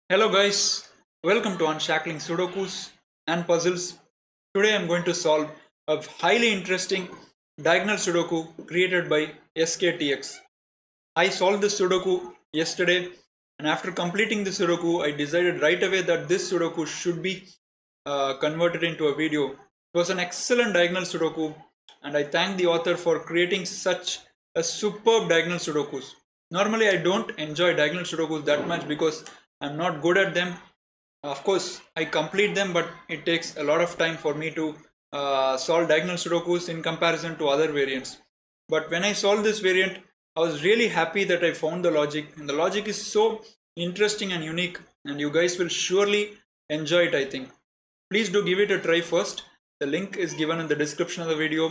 Hello guys, welcome to Unshackling Sudokus and Puzzles. Today I'm going to solve a highly interesting diagonal Sudoku created by Sktx. I solved this Sudoku yesterday, and after completing the Sudoku I decided right away that this Sudoku should be converted into a video. It was an excellent diagonal Sudoku, and I thank the author for creating such a superb diagonal Sudokus. Normally I don't enjoy diagonal Sudokus that much because I'm not good at them. Of course, I complete them, but it takes a lot of time for me to solve diagonal Sudokus in comparison to other variants. But when I solved this variant, I was really happy that I found the logic, and the logic is so interesting and unique, and you guys will surely enjoy it, I think. Please do give it a try first. The link is given in the description of the video.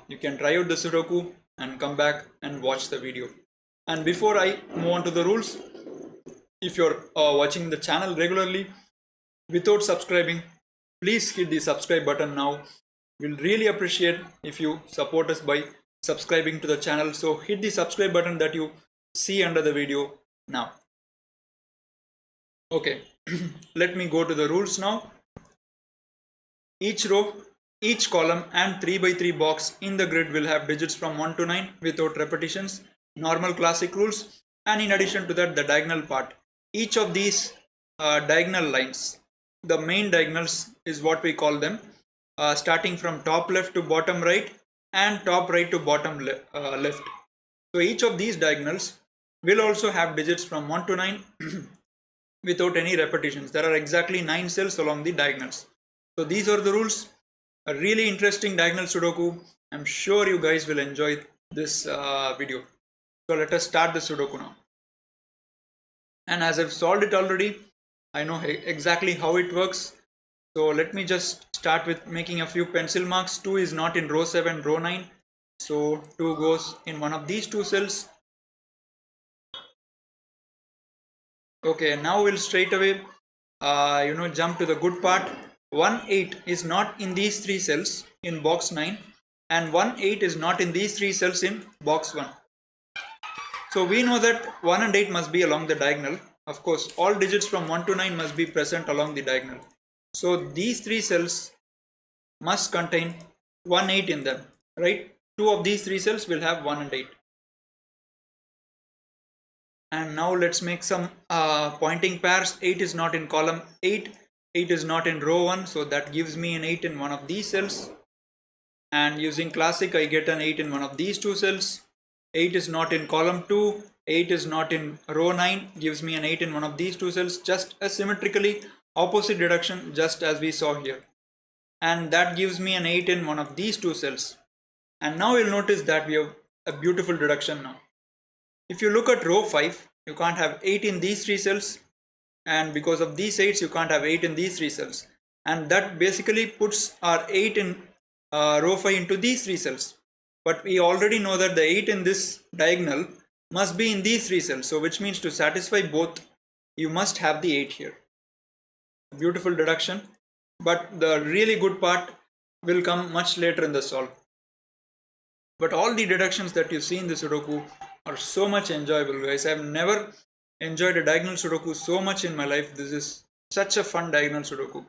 You can try out the Sudoku and come back and watch the video. And before I move on to the rules, if you're watching the channel regularly without subscribing, please hit the subscribe button now. We'll really appreciate if you support us by subscribing to the channel. So hit the subscribe button that you see under the video now. Okay, let me go to the rules now. Each row, each column and 3x3 box in the grid will have digits from 1 to 9 without repetitions, normal classic rules, and in addition to that the diagonal part. Each of these diagonal lines, the main diagonals is what we call them, starting from top left to bottom right and top right to bottom left. So each of these diagonals will also have digits from 1 to 9 without any repetitions. There are exactly 9 cells along the diagonals. So these are the rules. A really interesting diagonal Sudoku. I'm sure you guys will enjoy this video. So let us start the Sudoku now. And as I've solved it already, I know exactly how it works. So let me just start with making a few pencil marks. 2 is not in row 7, row 9. So 2 goes in one of these two cells. Okay, now we'll straight away jump to the good part. 1 8 is not in these three cells in box 9, and 1 8 is not in these three cells in box 1. So we know that 1 and 8 must be along the diagonal. Of course, all digits from 1 to 9 must be present along the diagonal. So these three cells must contain 1 8 in them, right? Two of these three cells will have 1 and 8. And now let's make some pointing pairs. 8 is not in column 8. 8 is not in row 1, so that gives me an 8 in one of these cells. And using classic, I get an 8 in one of these two cells. 8 is not in column 2. 8 is not in row 9, gives me an 8 in one of these two cells. Just a symmetrically opposite deduction, just as we saw here. And that gives me an 8 in one of these two cells. And now you'll notice that we have a beautiful deduction now. If you look at row 5, you can't have 8 in these three cells, and because of these 8s you can't have 8 in these three cells, and that basically puts our 8 in row 5 into these three cells. But we already know that the 8 in this diagonal must be in these three cells, so which means to satisfy both you must have the 8 here. Beautiful deduction, but the really good part will come much later in the solve. But all the deductions that you see in the Sudoku are so much enjoyable, guys. I've never enjoyed a diagonal Sudoku so much in my life. This is such a fun diagonal Sudoku.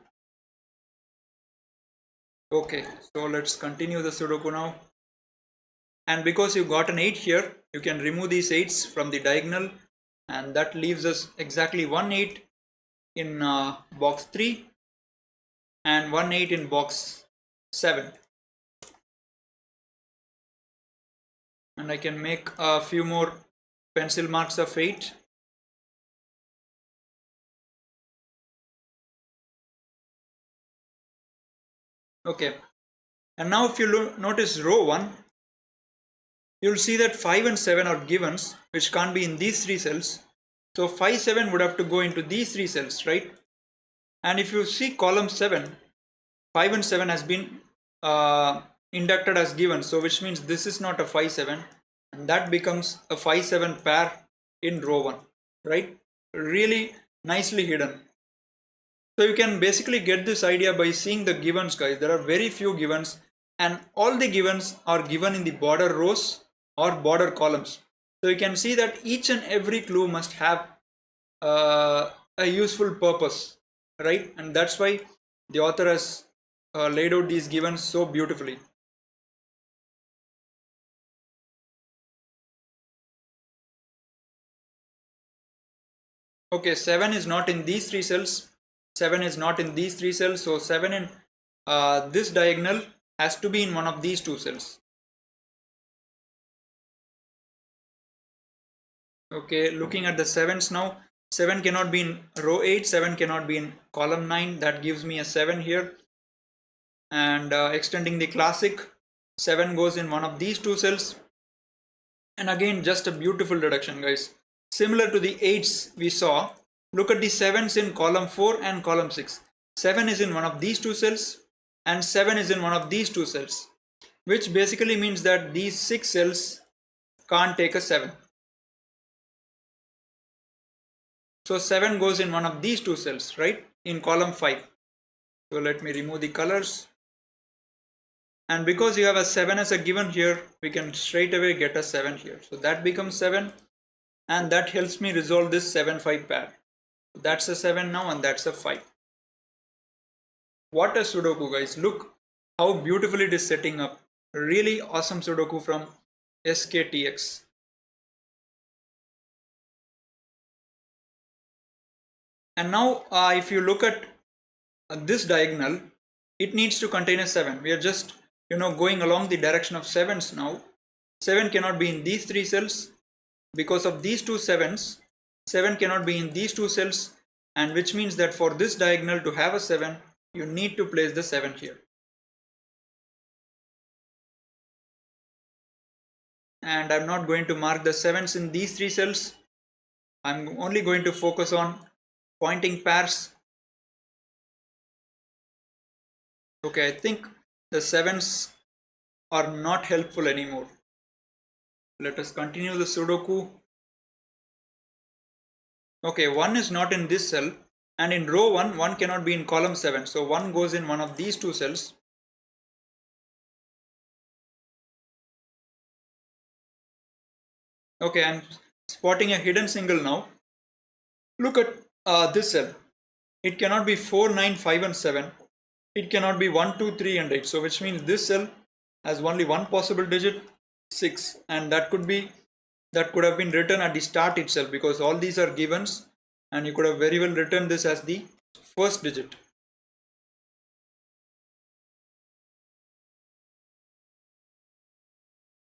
Okay, so let's continue the Sudoku now. And because you got an 8 here, you can remove these 8s from the diagonal, and that leaves us exactly 1 8 in box 3 and 1 8 in box 7. And I can make a few more pencil marks of 8. Okay, and now if you notice row 1, you'll see that 5 and 7 are givens which can't be in these three cells. So 5 7 would have to go into these three cells, right? And if you see column 7, 5 and 7 has been inducted as given, so which means this is not a 5 7, and that becomes a 5 7 pair in row 1, right? Really nicely hidden. So you can basically get this idea by seeing the givens, guys. There are very few givens, and all the givens are given in the border rows or border columns. So you can see that each and every clue must have a a useful purpose, right? And that's why the author has laid out these givens so beautifully. Okay, 7 is not in these three cells. 7 is not in these three cells. So 7 in this diagonal has to be in one of these two cells. Okay, looking at the 7s now. 7 cannot be in row 8. 7 cannot be in column 9. That gives me a 7 here. And extending the classic, 7 goes in one of these two cells. And again, just a beautiful deduction, guys. Similar to the 8s we saw, look at the 7s in column 4 and column 6. 7 is in one of these two cells and 7 is in one of these two cells, which basically means that these 6 cells can't take a 7. So 7 goes in one of these two cells, right, in column 5. So let me remove the colors. And because you have a 7 as a given here, we can straight away get a 7 here. So that becomes 7. And that helps me resolve this 7-5 pair. That's a 7 now and that's a 5. What a Sudoku, guys. Look how beautifully it is setting up. Really awesome Sudoku from Sktx. And now if you look at this diagonal, it needs to contain a 7. We are just going along the direction of 7s now. 7 cannot be in these three cells. Because of these two 7s, 7 cannot be in these two cells, and which means that for this diagonal to have a 7, you need to place the 7 here. And I'm not going to mark the 7s in these three cells. I'm only going to focus on pointing pairs. Okay, I think the 7s are not helpful anymore. Let us continue the Sudoku. Okay, 1 is not in this cell, and in row 1, 1 cannot be in column 7. So 1 goes in one of these two cells. Okay, I'm spotting a hidden single now. Look at this cell. It cannot be 4, 9, 5 and 7. It cannot be 1, 2, 3 and 8. So which means this cell has only one possible digit, 6. And that could have been written at the start itself, because all these are givens and you could have very well written this as the first digit.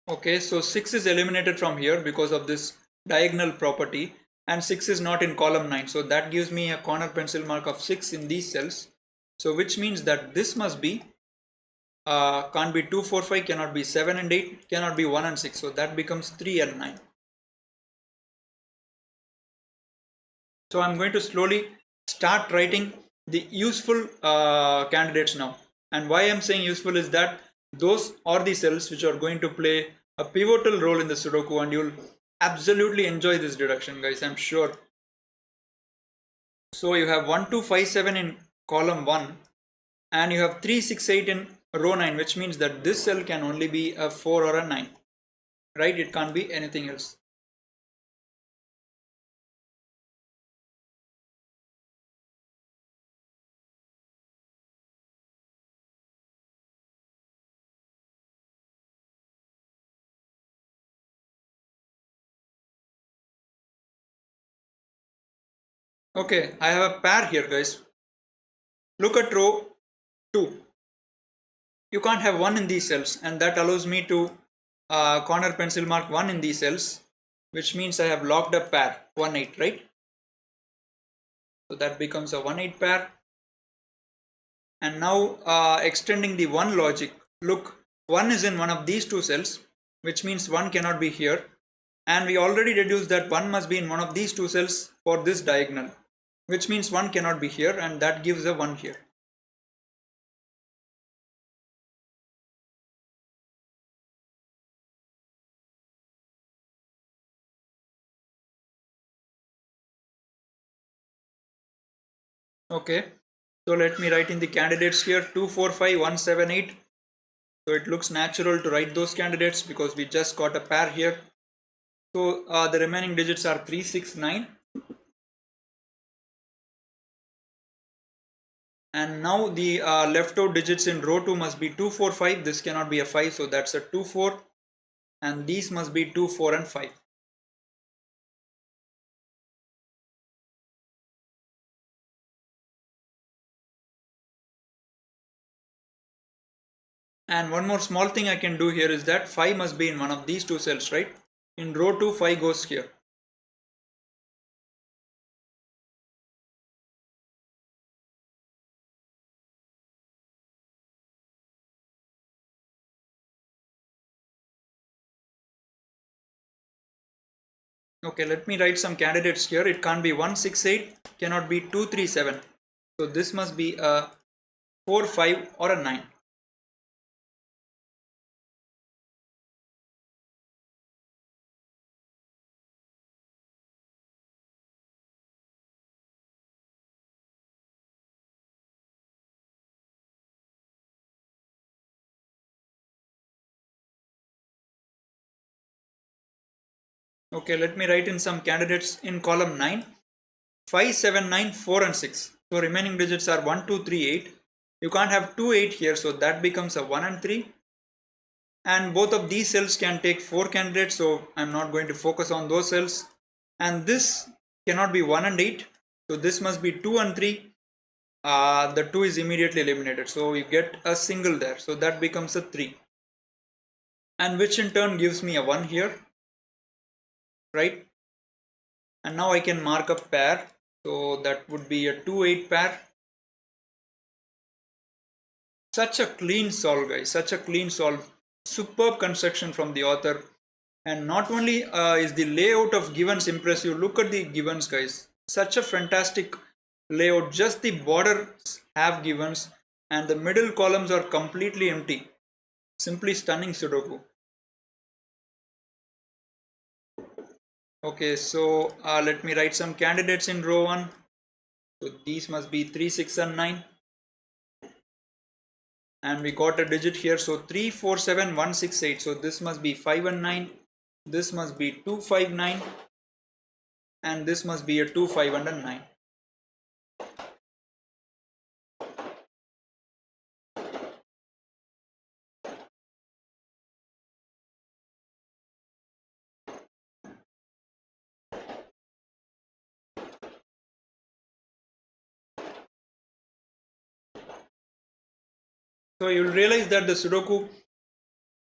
Okay, so 6 is eliminated from here because of this diagonal property, and 6 is not in column 9. So that gives me a corner pencil mark of 6 in these cells. So which means that this must be, can't be 2, 4, 5, cannot be 7 and 8, cannot be 1 and 6. So that becomes 3 and 9. So I'm going to slowly start writing the useful candidates now. And why I'm saying useful is that those are the cells which are going to play a pivotal role in the Sudoku, and you'll absolutely enjoy this deduction, guys, I'm sure. So you have 1, 2, 5, 7 in column 1 and you have 3, 6, 8 in row 9, which means that this cell can only be a 4 or a 9, right? It can't be anything else. Okay, I have a pair here, guys. Look at row 2. You can't have 1 in these cells, and that allows me to corner pencil mark 1 in these cells, which means I have locked a pair 1, 8, right? So that becomes a 1, 8 pair. And now extending the 1 logic, look, 1 is in one of these two cells, which means 1 cannot be here. And we already deduced that 1 must be in one of these two cells for this diagonal, which means 1 cannot be here, and that gives a 1 here. Okay, so let me write in the candidates here 2, 4, 5, 1, 7, 8. So it looks natural to write those candidates because we just got a pair here. So the remaining digits are 3, 6, 9. And now the left out digits in row 2 must be 2, 4, 5. This cannot be a 5, so that's a 2, 4. And these must be 2, 4 and 5. And one more small thing I can do here is that 5 must be in one of these two cells, right? In row 2, 5 goes here. Okay, let me write some candidates here. It can't be 1, 6, 8, cannot be 2, 3, 7. So this must be a 4, 5 or a 9. Okay, let me write in some candidates in column 9. 5, 7, 9, 4 and 6. So remaining digits are 1, 2, 3, 8. You can't have 2, 8 here, so that becomes a 1 and 3. And both of these cells can take 4 candidates, so I'm not going to focus on those cells. And this cannot be 1 and 8, so this must be 2 and 3. The 2 is immediately eliminated, so you get a single there, so that becomes a 3. And which in turn gives me a 1 here, right? And now I can mark a pair, so that would be a 2, 8 pair. Such a clean solve, guys, such a clean solve. Superb construction from the author. And not only is the layout of givens impressive, look at the givens, guys. Such a fantastic layout. Just the borders have givens and the middle columns are completely empty. Simply stunning Sudoku. Okay, so let me write some candidates in row 1. So these must be 3, 6 and 9. And we got a digit here, so 3, 4, 7, 1, 6, 8. So this must be 5 and 9. This must be 2, 5, 9. And this must be a 2, 5 and a 9. So you'll realize that the Sudoku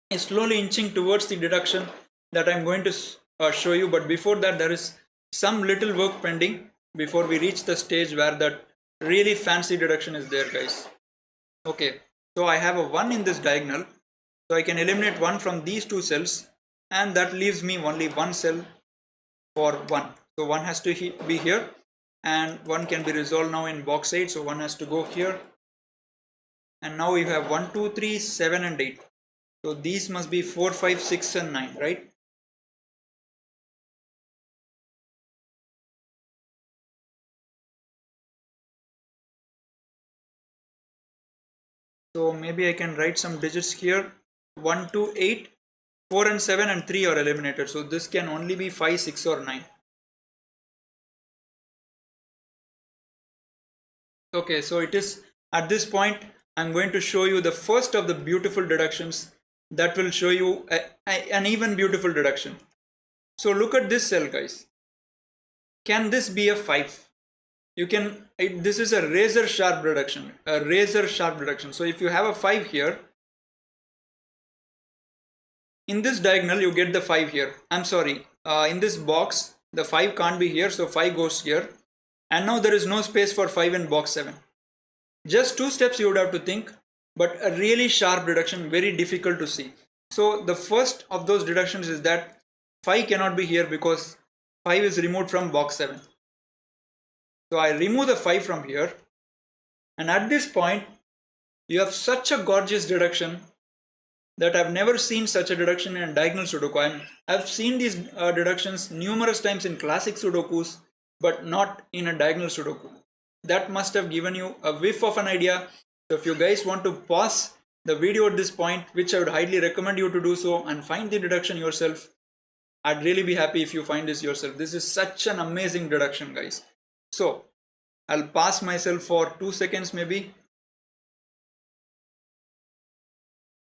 is slowly inching towards the deduction that I'm going to show you. But before that, there is some little work pending before we reach the stage where that really fancy deduction is there, guys. Okay, so I have a 1 in this diagonal. So I can eliminate 1 from these two cells, and that leaves me only one cell for 1. So 1 has to be here, and 1 can be resolved now in box 8. So 1 has to go here. And now you have 1, 2, 3, 7 and 8. So these must be 4, 5, 6 and 9, right? So maybe I can write some digits here. 1, 2, 8, 4 and 7 and 3 are eliminated. So this can only be 5, 6 or 9. Okay, so it is at this point I'm going to show you the first of the beautiful deductions that will show you an even beautiful deduction. So look at this cell, guys. Can this be a 5? You can, this is a razor sharp reduction, a razor sharp reduction. So if you have a 5 here, in this diagonal you get the 5 here. I'm sorry, in this box the 5 can't be here, so 5 goes here, and now there is no space for 5 in box 7. Just 2 steps you would have to think, but a really sharp deduction, very difficult to see. So the first of those deductions is that 5 cannot be here because 5 is removed from box 7. So I remove the 5 from here, and at this point you have such a gorgeous deduction that I've never seen such a deduction in a diagonal Sudoku. I've seen these deductions numerous times in classic Sudokus, but not in a diagonal Sudoku. That must have given you a whiff of an idea. So if you guys want to pause the video at this point, which I would highly recommend you to do so, and find the deduction yourself, I'd really be happy if you find this yourself. This is such an amazing deduction, guys. So I'll pause myself for 2 seconds maybe.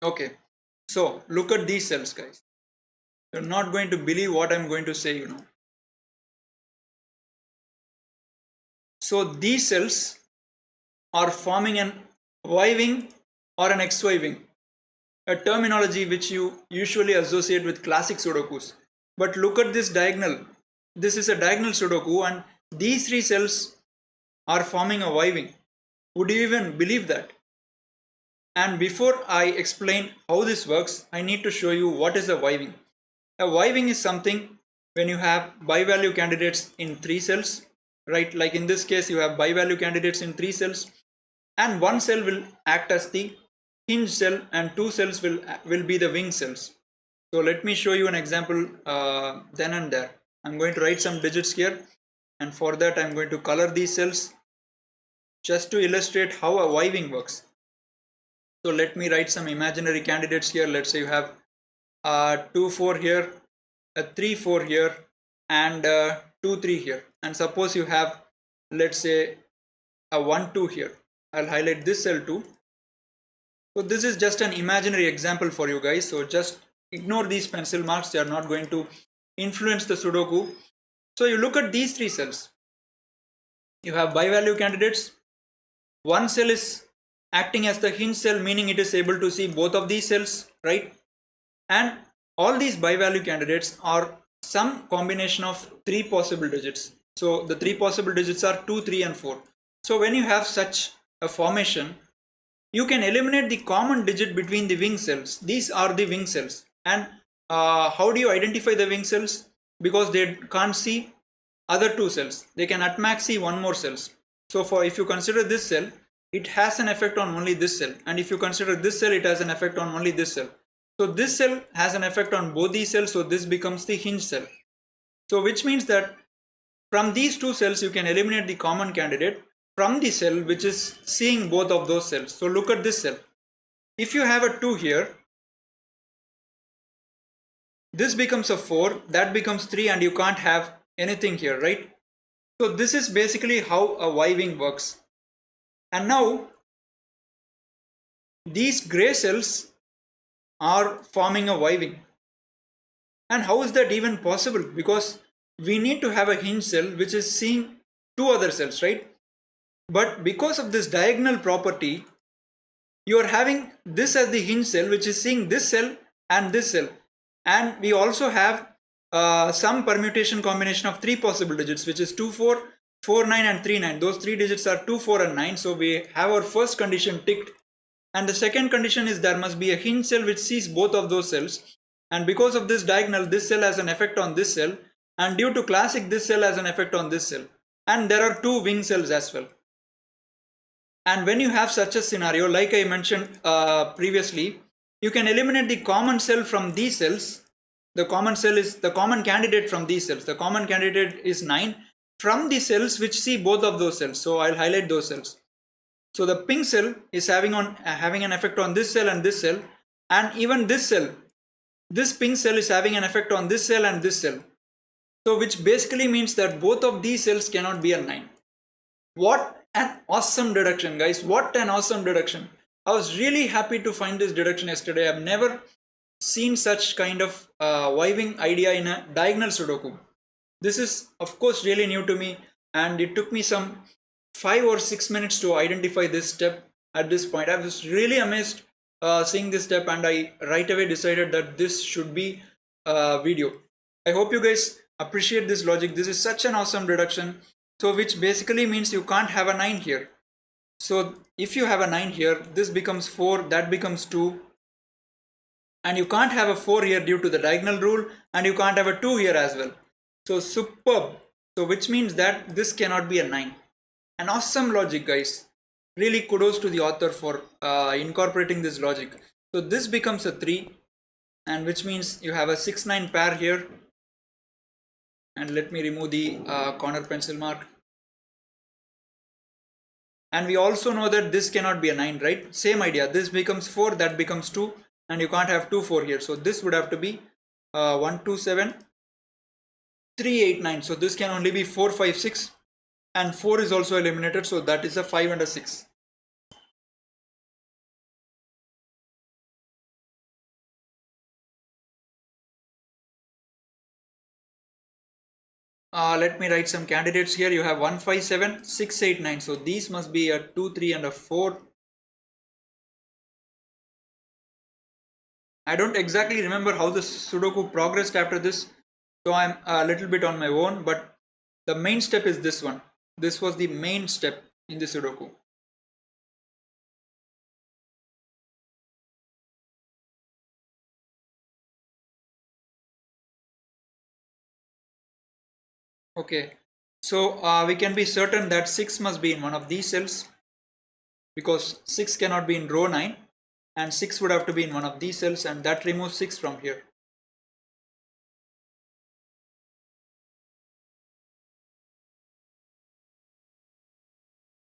Okay, so look at these cells, guys. You're not going to believe what I'm going to say. So these cells are forming an Y wing or an XY wing, a terminology which you usually associate with classic Sudokus. But look at this diagonal. This is a diagonal Sudoku, and these three cells are forming a Y wing. Would you even believe that? And before I explain how this works, I need to show you what is a Y wing. A Y wing is something when you have bi-value candidates in three cells, right? Like in this case, you have bi-value candidates in three cells, and one cell will act as the hinge cell, and two cells will be the wing cells. So let me show you an example then and there. I'm going to write some digits here, and for that I'm going to color these cells just to illustrate how a Y wing works. So let me write some imaginary candidates here. Let's say you have 2 4 here, a 3 4 here, and 2 3 here. And suppose you have, let's say, a 1 2 here. I'll highlight this cell too. So this is just an imaginary example for you guys. So just ignore these pencil marks. They are not going to influence the Sudoku. So you look at these three cells. You have bi-value candidates. One cell is acting as the hinge cell, meaning it is able to see both of these cells, right? And all these bi-value candidates are some combination of three possible digits. So the three possible digits are 2, 3 and 4. So when you have such a formation, you can eliminate the common digit between the wing cells. These are the wing cells. And how do you identify the wing cells? Because they can't see other two cells. They can at max see one more cells. So if you consider this cell, it has an effect on only this cell. And if you consider this cell, it has an effect on only this cell. So this cell has an effect on both these cells. So this becomes the hinge cell. So which means that from these two cells, you can eliminate the common candidate from the cell which is seeing both of those cells. So look at this cell. If you have a 2 here, this becomes a 4, that becomes 3, and you can't have anything here, right? So this is basically how a Y wing works. And now these gray cells are forming a Y wing. And how is that even possible? Because we need to have a hinge cell which is seeing two other cells, right? But because of this diagonal property, you are having this as the hinge cell which is seeing this cell and this cell. And we also have some permutation combination of three possible digits, which is 2 4, 4 9 and 3 9. Those three digits are 2 4 and 9. So we have our first condition ticked. And the second condition is there must be a hinge cell which sees both of those cells. And because of this diagonal, this cell has an effect on this cell. And due to classic, this cell has an effect on this cell. And there are two wing cells as well. And when you have such a scenario, like I mentioned previously, you can eliminate the common cell from these cells. The common cell is the common candidate from these cells. The common candidate is 9 from the cells which see both of those cells. So I'll highlight those cells. So the pink cell is having an effect on this cell and this cell, and even this cell, this pink cell is having an effect on this cell and this cell. So which basically means that both of these cells cannot be a 9. What an awesome deduction, guys. What an awesome deduction. I was really happy to find this deduction yesterday. I've never seen such kind of Y wing idea in a diagonal Sudoku. This is of course really new to me, and it took me some 5 or 6 minutes to identify this step at this point. I was really amazed seeing this step, and I right away decided that this should be a video. I hope you guys appreciate this logic. This is such an awesome deduction. So which basically means you can't have a 9 here. So if you have a 9 here, this becomes 4, that becomes 2. And you can't have a 4 here due to the diagonal rule, and you can't have a 2 here as well. So superb. So which means that this cannot be a 9. An awesome logic, guys. Really kudos to the author for incorporating this logic. So this becomes a 3, and which means you have a 6 9 pair here. And let me remove the corner pencil mark. And we also know that this cannot be a 9, right? Same idea. This becomes 4, that becomes 2, and you can't have 2 4 here. So this would have to be 1 2 7 3 8 9. So this can only be 4 5 6, and 4 is also eliminated. So that is a 5 and a 6. Let me write some candidates here. You have 157, 689. So these must be a 2, 3 and a 4. I don't exactly remember how the Sudoku progressed after this. So I'm a little bit on my own, but the main step is this one. This was the main step in the Sudoku. Okay, so we can be certain that 6 must be in one of these cells, because 6 cannot be in row 9, and 6 would have to be in one of these cells, and that removes 6 from here.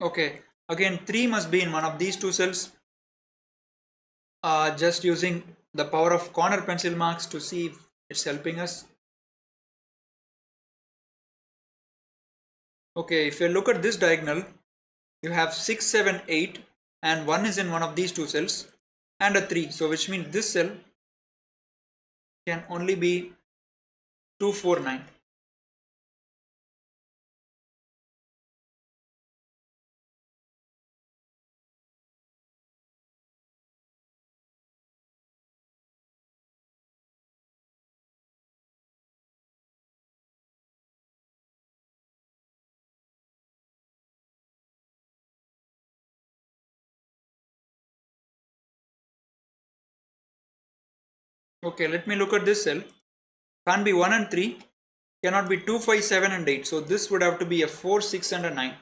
Okay, again 3 must be in one of these two cells. Just using the power of corner pencil marks to see if it's helping us. Okay, if you look at this diagonal, you have 6, 7, 8, and 1 is in one of these two cells, and a 3. So which means this cell can only be 2, 4, 9. Okay, let me look at this cell. Can't be 1 and 3, cannot be 2, 5, 7 and 8. So this would have to be a 4, 6 and a 9.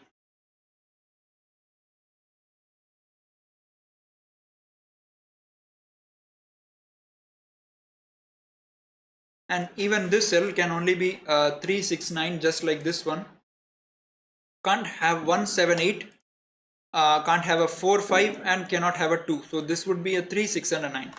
And even this cell can only be 3, 6, 9, just like this one. Can't have 1, 7, 8, can't have a 4, 5, and cannot have a 2. So this would be a 3, 6 and a 9.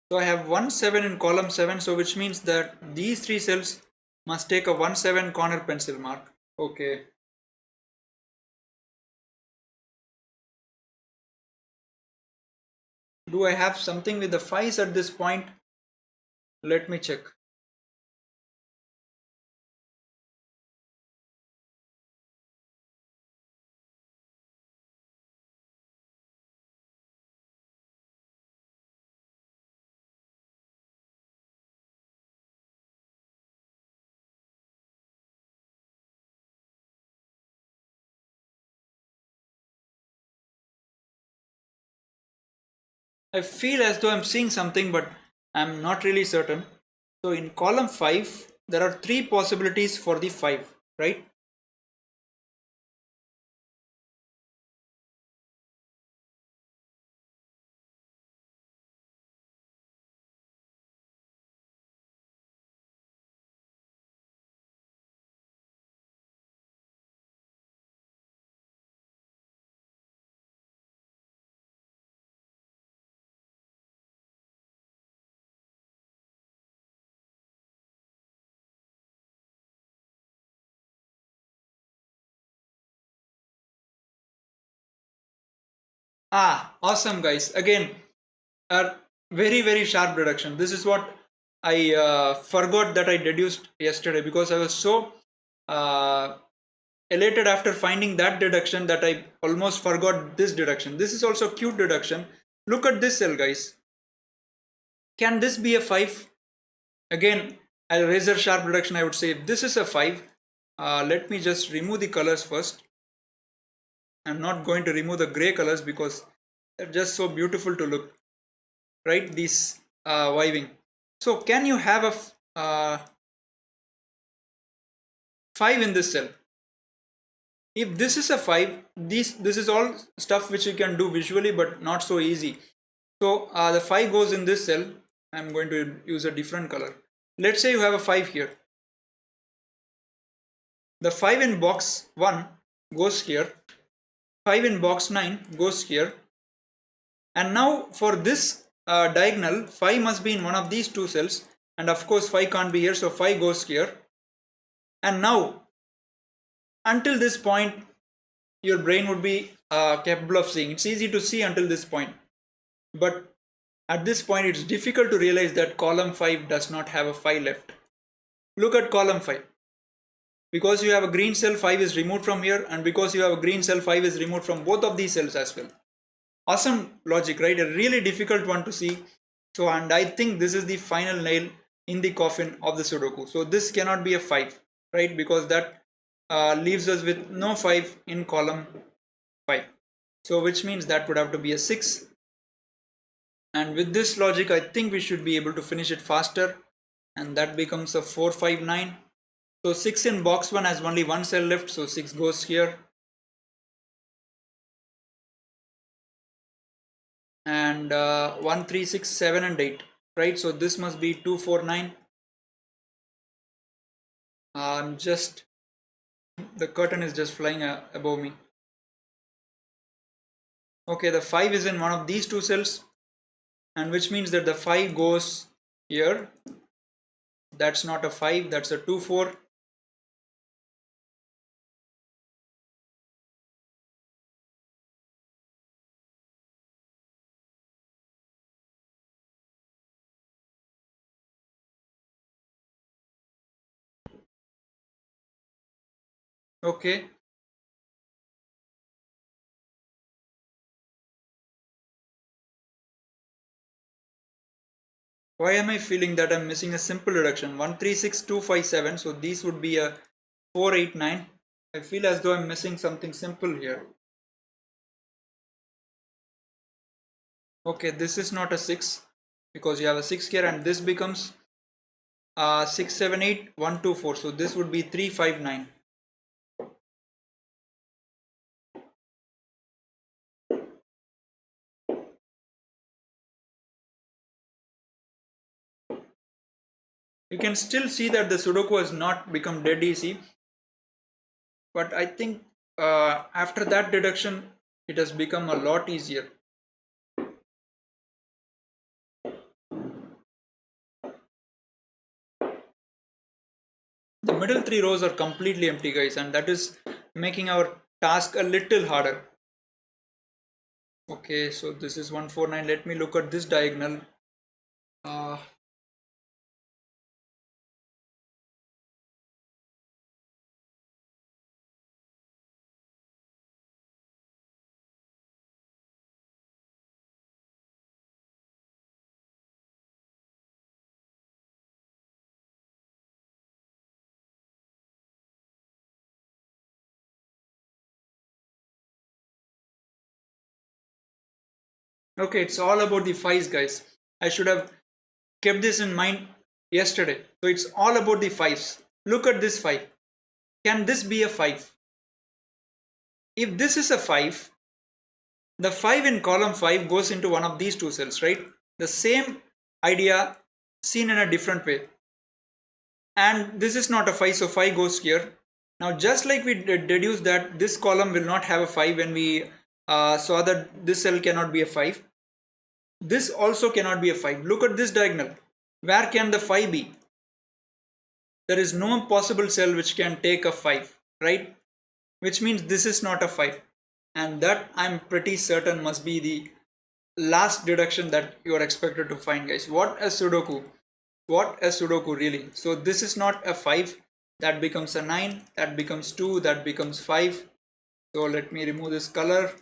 So I have 1, 7 in column 7, so which means that these three cells must take a 1, 7 corner pencil mark. Okay. Do I have something with the 5s at this point? Let me check. I feel as though I'm seeing something, but I'm not really certain. So in column 5, there are 3 possibilities for the 5, right? Ah, awesome guys. Again, a very sharp deduction. This is what I forgot that I deduced yesterday, because I was so uh, elated after finding that deduction that I almost forgot this deduction. This is also cute deduction. Look at this cell guys. Can this be a 5? Again, a razor sharp deduction, I would say. If this is a 5, let me just remove the colors first. I'm not going to remove the gray colors because they're just so beautiful to look, right? These viving. So can you have a 5 in this cell? If this is a 5, this is all stuff which you can do visually, but not so easy. So the 5 goes in this cell. I'm going to use a different color. Let's say you have a 5 here. The 5 in box 1 goes here, 5 in box 9 goes here, and now for this diagonal 5 must be in one of these two cells, and of course 5 can't be here, so 5 goes here. And now until this point your brain would be capable of seeing. It's easy to see until this point, but at this point it's difficult to realize that column 5 does not have a 5 left. Look at column 5. Because you have a green cell, 5 is removed from here, and because you have a green cell, 5 is removed from both of these cells as well. Awesome logic, right? A really difficult one to see. So, and I think this is the final nail in the coffin of the Sudoku. So this cannot be a 5, right? Because that leaves us with no 5 in column 5. So which means that would have to be a 6. And with this logic, I think we should be able to finish it faster. And that becomes a 4, 5, 9. So 6 in box 1 has only one cell left, so 6 goes here. And 1, 3, 6, 7 and 8, right? So this must be 2, 4, 9. The curtain is just flying above me. Okay, the 5 is in one of these two cells, and which means that the 5 goes here. That's not a 5, that's a 2, 4. Okay. Why am I feeling that I'm missing a simple reduction? 1, 3, 6, 2, 5, 7. So these would be a 4, 8, 9. I feel as though I'm missing something simple here. Okay, this is not a 6 because you have a 6 here, and this becomes 6, 7, 8, 1, 2, 4. So this would be 3, 5, 9. You can still see that the Sudoku has not become dead easy, but I think after that deduction it has become a lot easier. The middle 3 rows are completely empty, guys, and that is making our task a little harder. Okay, so this is 149. Let me look at this diagonal. Okay, it's all about the 5s, guys. I should have kept this in mind yesterday. So it's all about the 5s. Look at this 5. Can this be a 5? If this is a 5, the 5 in column 5 goes into one of these two cells, right? The same idea seen in a different way. And this is not a 5, so 5 goes here. Now just like we deduced that this column will not have a 5 when we saw that this cell cannot be a 5, this also cannot be a 5. Look at this diagonal. Where can the 5 be? There is no possible cell which can take a 5, right? Which means this is not a 5. And that I'm pretty certain must be the last deduction that you are expected to find, guys. What a Sudoku. What a Sudoku, really. So this is not a 5. That becomes a 9. That becomes 2. That becomes 5. So let me remove this color.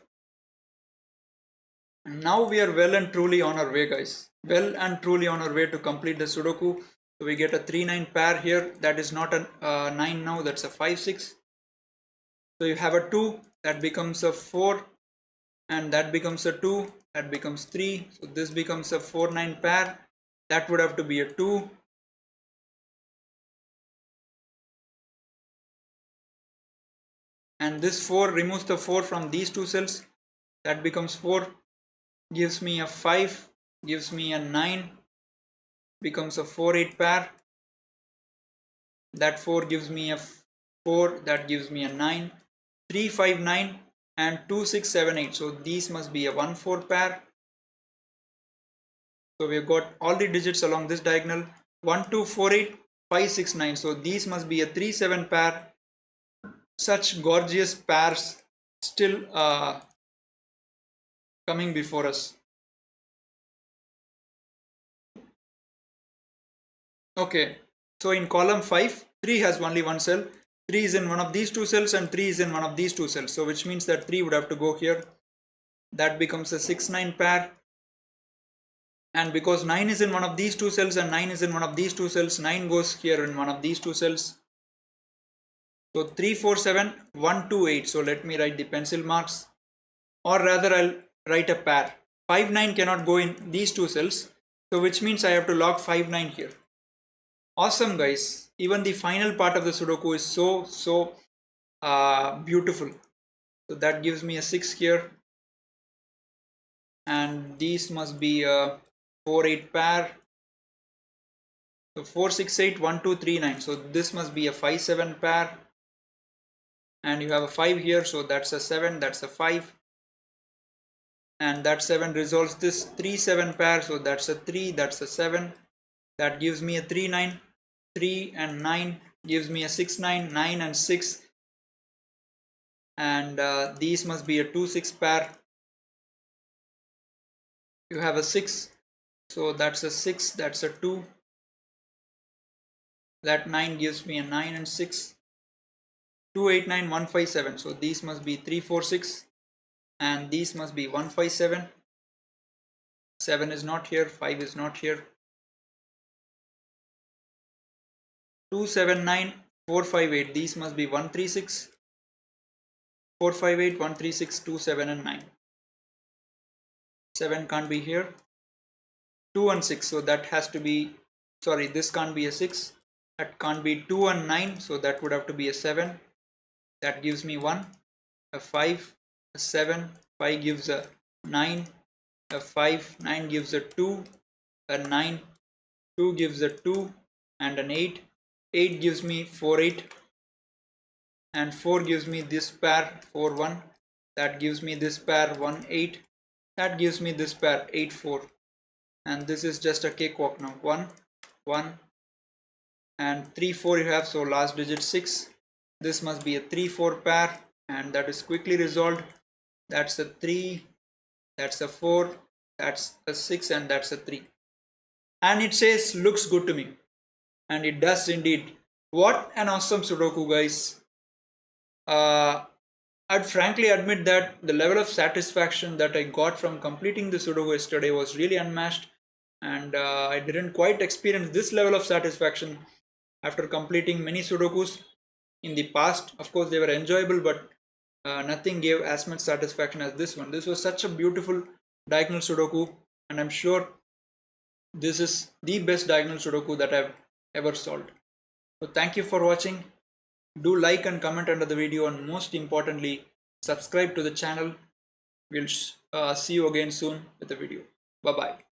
And now we are well and truly on our way, guys. Well and truly on our way to complete the Sudoku. So we get a 3-9 pair here. That is not a 9 now. That's a 5-6. So you have a 2. That becomes a 4. And that becomes a 2. That becomes 3. So this becomes a 4-9 pair. That would have to be a 2. And this 4 removes the 4 from these two cells. That becomes 4. Gives me a 5. Gives me a 9. Becomes a 4-8 pair. That 4 gives me a 4, that gives me a 9, 3, 5, 9 and 2, 6, 7, 8. So these must be a 1, 4 pair. So we've got all the digits along this diagonal, 1, 2, 4, 8, 5, 6, 9. So these must be a 3, 7 pair. Such gorgeous pairs still coming before us. Okay, so in column 5, 3 has only one cell. 3 is in one of these two cells and 3 is in one of these two cells. So which means that 3 would have to go here. That becomes a 6, 9 pair. And because 9 is in one of these two cells and 9 is in one of these two cells, 9 goes here in one of these two cells. So 3, 4, 7, 1, 2, 8. So let me write the pencil marks. Or rather I'll write a pair. 5, 9 cannot go in these two cells. So which means I have to log 5, 9 here. Awesome guys. Even the final part of the Sudoku is so beautiful. So that gives me a 6 here. And these must be a 4, 8 pair. So 4, 6, 8, 1, 2, 3, 9. So this must be a 5, 7 pair. And you have a 5 here. So that's a 7, that's a 5. And that 7 resolves this 3, 7 pair. So that's a 3, that's a 7. That gives me a 3, 9. 3 and 9 gives me a 6, 9, 9 and 6. And these must be a 2, 6 pair. You have a 6. So that's a 6, that's a 2. That 9 gives me a 9 and 6. 2, 8, 9, 1, 5, 7. So these must be 3, 4, 6. And these must be 1, 5, 7. 7 is not here, 5 is not here. 2, 7, 9, 4, 5, 8. These must be 1, 3, 6. 4, 5, 8, 1, 3, 6, 2, 7 and 9. 7 can't be here. 2 and 6. So that has to be, sorry, this can't be a 6. That can't be 2 and 9. So that would have to be a 7. That gives me 1. A 5. A 7. 5 gives a 9. A 5. 9 gives a 2. A 9. 2 gives a 2. And an 8. 8 gives me 4, 8. And 4 gives me this pair 4, 1. That gives me this pair 1, 8. That gives me this pair 8, 4. And this is just a cakewalk now. 1, 1. And 3, 4 you have. So last digit 6. This must be a 3, 4 pair. And that is quickly resolved. That's a 3. That's a 4. That's a 6. And that's a 3. And it says looks good to me. And it does indeed. What an awesome Sudoku, guys. I'd frankly admit that the level of satisfaction that I got from completing the Sudoku yesterday was really unmatched. And I didn't quite experience this level of satisfaction after completing many Sudokus in the past. Of course, they were enjoyable, but nothing gave as much satisfaction as this one. This was such a beautiful diagonal Sudoku, and I'm sure this is the best diagonal Sudoku that I've ever solved. So thank you for watching. Do like and comment under the video, and most importantly, subscribe to the channel. We'll see you again soon with a video. Bye bye.